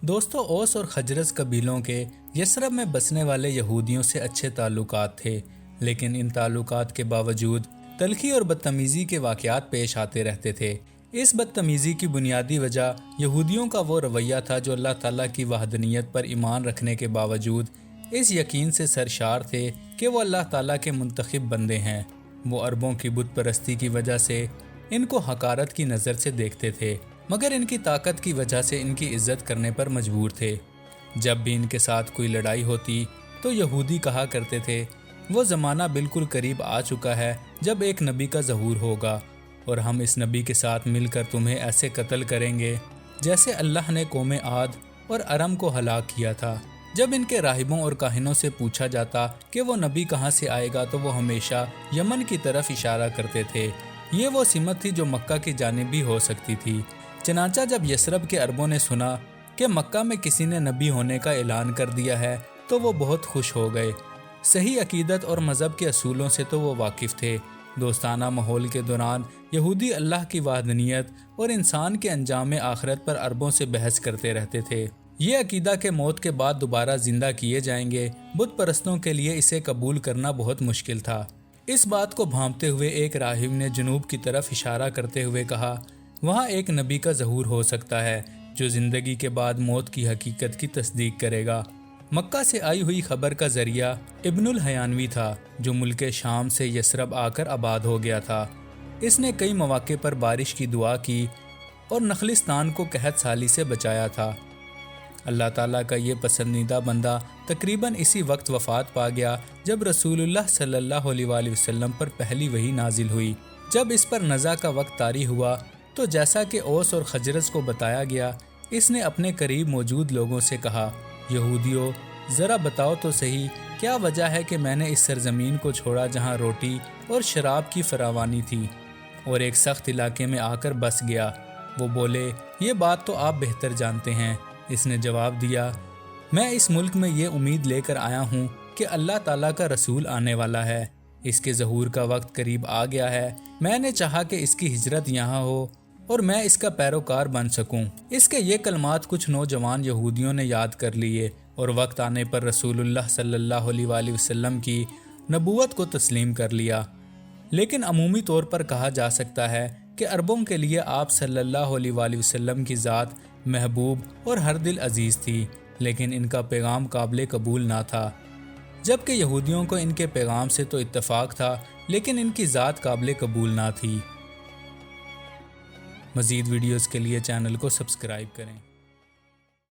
دوستو، اوس اور خجرز قبیلوں کے یثرب میں بسنے والے یہودیوں سے اچھے تعلقات تھے، لیکن ان تعلقات کے باوجود تلخی اور بدتمیزی کے واقعات پیش آتے رہتے تھے۔ اس بدتمیزی کی بنیادی وجہ یہودیوں کا وہ رویہ تھا جو اللہ تعالیٰ کی وحدانیت پر ایمان رکھنے کے باوجود اس یقین سے سرشار تھے کہ وہ اللہ تعالیٰ کے منتخب بندے ہیں۔ وہ عربوں کی بت پرستی کی وجہ سے ان کو حقارت کی نظر سے دیکھتے تھے، مگر ان کی طاقت کی وجہ سے ان کی عزت کرنے پر مجبور تھے۔ جب بھی ان کے ساتھ کوئی لڑائی ہوتی تو یہودی کہا کرتے تھے، وہ زمانہ بالکل قریب آ چکا ہے جب ایک نبی کا ظہور ہوگا اور ہم اس نبی کے ساتھ مل کر تمہیں ایسے قتل کریں گے جیسے اللہ نے قوم عاد اور ارم کو ہلاک کیا تھا۔ جب ان کے راہبوں اور کاہنوں سے پوچھا جاتا کہ وہ نبی کہاں سے آئے گا تو وہ ہمیشہ یمن کی طرف اشارہ کرتے تھے۔ یہ وہ سمت تھی جو مکہ کی جانب بھی ہو سکتی تھی۔ چنانچہ جب یثرب کے عربوں نے سنا کہ مکہ میں کسی نے نبی ہونے کا اعلان کر دیا ہے تو وہ بہت خوش ہو گئے۔ صحیح عقیدت اور مذہب کے اصولوں سے تو وہ واقف تھے۔ دوستانہ ماحول کے دوران یہودی اللہ کی وحدانیت اور انسان کے انجام آخرت پر عربوں سے بحث کرتے رہتے تھے۔ یہ عقیدہ کہ موت کے بعد دوبارہ زندہ کیے جائیں گے، بت پرستوں کے لیے اسے قبول کرنا بہت مشکل تھا۔ اس بات کو بھانپتے ہوئے ایک راہب نے جنوب کی طرف اشارہ کرتے ہوئے کہا، وہاں ایک نبی کا ظہور ہو سکتا ہے جو زندگی کے بعد موت کی حقیقت کی تصدیق کرے گا۔ مکہ سے آئی ہوئی خبر کا ذریعہ ابن الحیانوی تھا جو ملک شام سے یثرب آ کر آباد ہو گیا تھا۔ اس نے کئی مواقع پر بارش کی دعا کی اور نخلستان کو قحط سالی سے بچایا تھا۔ اللہ تعالیٰ کا یہ پسندیدہ بندہ تقریباً اسی وقت وفات پا گیا جب رسول اللہ صلی اللہ علیہ وآلہ وسلم پر پہلی وحی نازل ہوئی۔ جب اس پر نزع کا وقت طاری ہوا تو جیسا کہ اوس اور خجرز کو بتایا گیا، اس نے اپنے قریب موجود لوگوں سے کہا، یہودیو، ذرا بتاؤ تو صحیح کیا وجہ ہے کہ میں نے اس سرزمین کو چھوڑا جہاں روٹی اور شراب کی فراوانی تھی اور ایک سخت علاقے میں آ کر بس گیا۔ وہ بولے، یہ بات تو آپ بہتر جانتے ہیں۔ اس نے جواب دیا، میں اس ملک میں یہ امید لے کر آیا ہوں کہ اللہ تعالیٰ کا رسول آنے والا ہے، اس کے ظہور کا وقت قریب آ گیا ہے۔ میں نے چاہا کہ اس کی ہجرت یہاں ہو اور میں اس کا پیروکار بن سکوں۔ اس کے یہ کلمات کچھ نوجوان یہودیوں نے یاد کر لیے اور وقت آنے پر رسول اللہ صلی اللہ علیہ وآلہ وسلم کی نبوت کو تسلیم کر لیا۔ لیکن عمومی طور پر کہا جا سکتا ہے کہ عربوں کے لیے آپ صلی اللہ علیہ وآلہ وسلم کی ذات محبوب اور ہر دل عزیز تھی، لیکن ان کا پیغام قابل قبول نہ تھا۔ جبکہ یہودیوں کو ان کے پیغام سے تو اتفاق تھا، لیکن ان کی ذات قابل قبول نہ تھی۔ مزید ویڈیوز کے لیے چینل کو سبسکرائب کریں۔